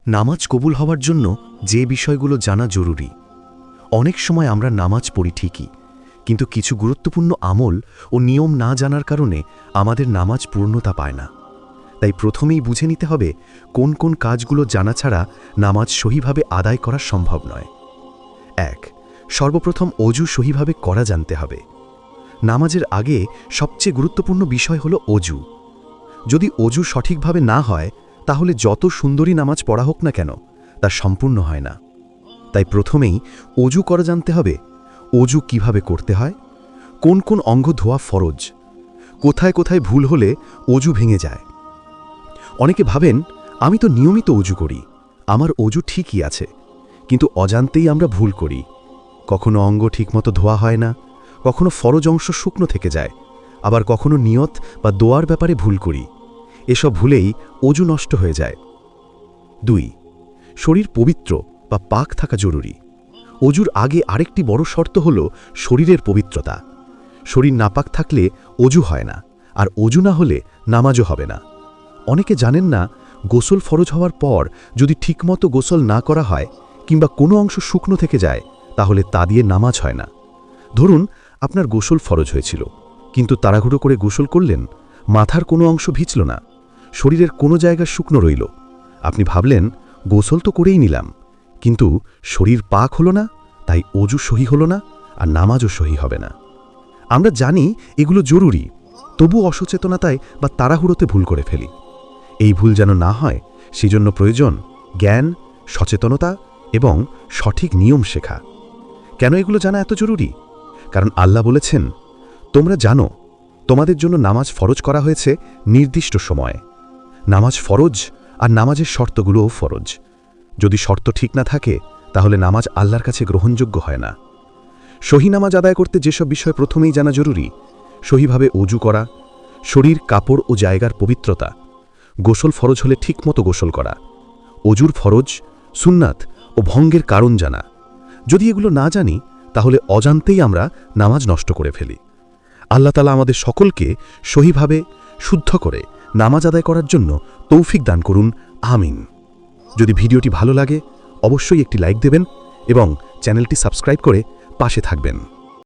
নামাজ কবুল হওয়ার জন্য যে বিষয়গুলো জানা জরুরি। অনেক সময় আমরা নামাজ পড়ি ঠিকই, কিন্তু কিছু গুরুত্বপূর্ণ আমল ও নিয়ম না জানার কারণে আমাদের নামাজ পূর্ণতা পায় না। তাই প্রথমেই বুঝে নিতে হবে কোন কোন কাজগুলো জানা ছাড়া নামাজ সহিভাবে আদায় করা সম্ভব নয়। ১. সর্বপ্রথম অজু সহিভাবে করা জানতে হবে। নামাজের আগে সবচেয়ে গুরুত্বপূর্ণ বিষয় হল অজু। যদি অজু সঠিকভাবে না হয়, তাহলে যত সুন্দরী নামাজ পড়া হোক না কেন, তা সম্পূর্ণ হয় না। তাই প্রথমেই অজু করা জানতে হবে। অজু কিভাবে করতে হয়, কোন কোন অঙ্গ ধোয়া ফরজ, কোথায় কোথায় ভুল হলে অজু ভেঙে যায়। অনেকে ভাবেন, আমি তো নিয়মিত অজু করি, আমার অজু ঠিকই আছে, কিন্তু অজান্তেই আমরা ভুল করি। কখনো অঙ্গ ঠিকমতো ধোয়া হয় না, কখনো ফরজ অংশ শুকনো থেকে যায়, আবার কখনো নিয়ত বা দোয়ার ব্যাপারে ভুল করি। এসব ভুলেই অজু নষ্ট হয়ে যায়। ২. শরীর পবিত্র বা পাক থাকা জরুরি। অজুর আগে আরেকটি বড় শর্ত হল শরীরের পবিত্রতা। শরীর নাপাক থাকলে অজু হয় না, আর অজু না হলে নামাজও হবে না। অনেকে জানেন না, গোসল ফরজ হওয়ার পর যদি ঠিকমতো গোসল না করা হয় কিংবা কোনো অংশ শুকনো থেকে যায়, তাহলে তা দিয়ে নামাজ হয় না। ধরুন, আপনার গোসল ফরজ হয়েছিল, কিন্তু তাড়াহুড়ো করে গোসল করলেন, মাথার কোনো অংশ ভিজল না, শরীরের কোনো জায়গা শুকনো রইল। আপনি ভাবলেন, গোসল তো করেই নিলাম, কিন্তু শরীর পাক হলো না, তাই অজু সহি হলো না, আর নামাজও সহি হবে না। আমরা জানি এগুলো জরুরি, তবু অসচেতনতায় বা তাড়াহুড়োতে ভুল করে ফেলি। এই ভুল যেন না হয়, সেজন্য প্রয়োজন জ্ঞান, সচেতনতা এবং সঠিক নিয়ম শেখা। কেন এগুলো জানা এত জরুরি? কারণ আল্লাহ বলেছেন, তোমরা জানো তোমাদের জন্য নামাজ ফরজ করা হয়েছে নির্দিষ্ট সময়ে। নামাজ ফরজ, আর নামাজের শর্তগুলোও ফরজ। যদি শর্ত ঠিক না থাকে, তাহলে নামাজ আল্লাহর কাছে গ্রহণযোগ্য হয় না। সহি নামাজ আদায় করতে যেসব বিষয় প্রথমেই জানা জরুরি: সহিভাবে অজু করা, শরীর, কাপড় ও জায়গার পবিত্রতা, গোসল ফরজ হলে ঠিকমতো গোসল করা, অজুর ফরজ, সুন্নাত ও ভঙ্গের কারণ জানা। যদি এগুলো না জানি, তাহলে অজান্তেই আমরা নামাজ নষ্ট করে ফেলি। আল্লাহ তাআলা আমাদের সকলকে সহিভাবে শুদ্ধ করে নামাজ আদায় করার জন্য তৌফিক দান করুন, আমিন। যদি ভিডিওটি ভালো লাগে, অবশ্যই একটি লাইক দেবেন এবং চ্যানেলটি সাবস্ক্রাইব করে পাশে থাকবেন।